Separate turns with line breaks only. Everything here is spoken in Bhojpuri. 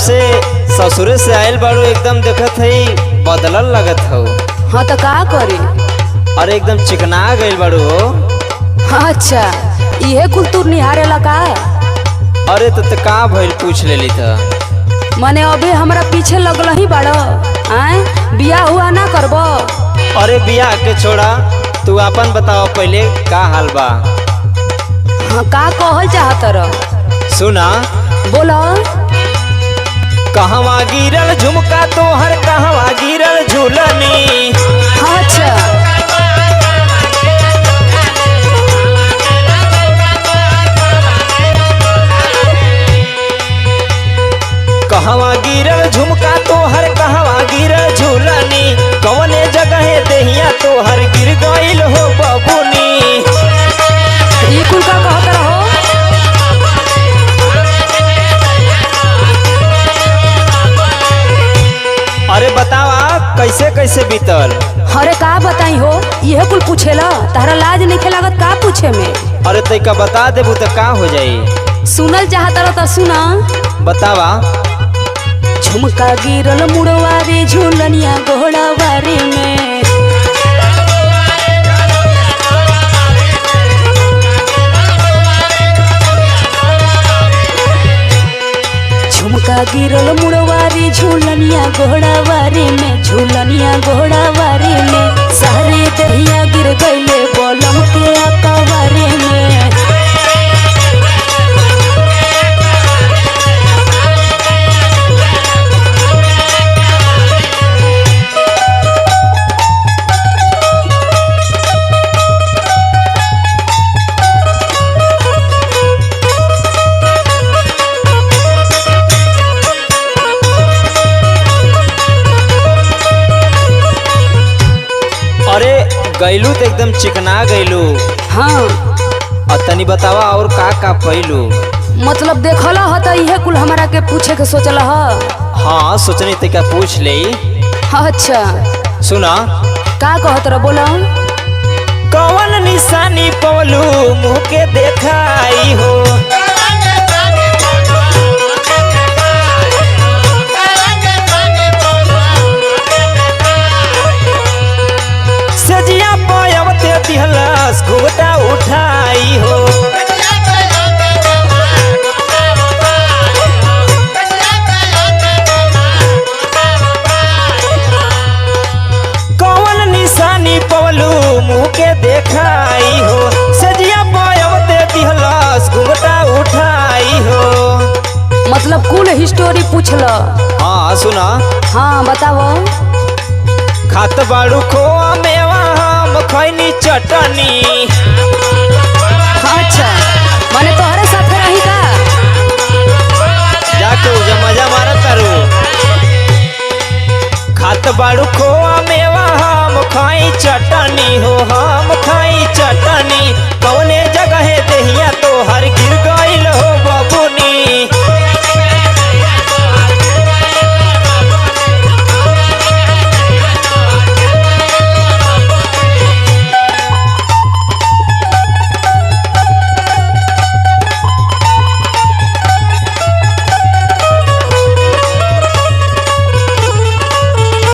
से ससुरे से आयल बाड़ू एकदम देखत हई बदलल लगत हो।
हाँ तो का करे।
अरे एकदम चिकना गइल बाड़ू हो।
अच्छा इहे कुल तू निहारे लगा।
अरे तो का भइल पूछ लेली था।
मने अभी हमरा पीछे लगल ही बाड़ो आए बियाह हुआ ना करबो।
अरे बियाह के छोड़ा तू अपन बताओ पहले का हाल बा।
हाँ का कहल चाहत रह।
सुना
बोलो।
कहवा गिरल झुमका तोहर कहवा गिरल झूलनी।
अच्छा
कहवा गिरल झुमका तोहर कहवा गिरल झूलनी। कवने जगह देहिया तोहर गिर गइल हो बबुनी।
ये कुल का कहत रहो।
अरे बतावा कैसे कैसे बीतल।
अरे का बताई हो यह कुल पूछेला तारा लाज नहीं लागत का पूछे में।
अरे तैका बता देबू तो का हो जाई।
सुनल चाहत रह तो सुना।
बतावा।
झुमका गिरल मुड़वा रे झूलनिया घोड़ावारी में। झुमका गिरल मुड़वा रे झूलनिया घोड़ावारी में। झूलनिया घोड़ावारी में सारे दहिया गिर गइले बलम के अकवारी में।
अरे गइलू तो एकदम चिकना गइलू।
हाँ
तनी बतावा और का पइलू।
मतलब देखल ह त इहे कुल हमरा के पूछे के सोचल ह।
हाँ सोचनी ते क्या पूछ ले।
अच्छा
सुना
का कहत रह बोला।
कौन निशानी पवलू मुँह के देखाई हो। सजिया पायवते दिहलस घूंघटा उठाई हो। कौन निशानी पवलू मुँह के देखाई हो। सजिया पायवते दिहलस घूंघटा उठाई हो।
मतलब कुल हिस्टोरी पूछल।
हाँ सुना।
हाँ बताओ।
खात बाड़ू खोआ मेवा हम खैनी चटनी।
अच्छा माने तो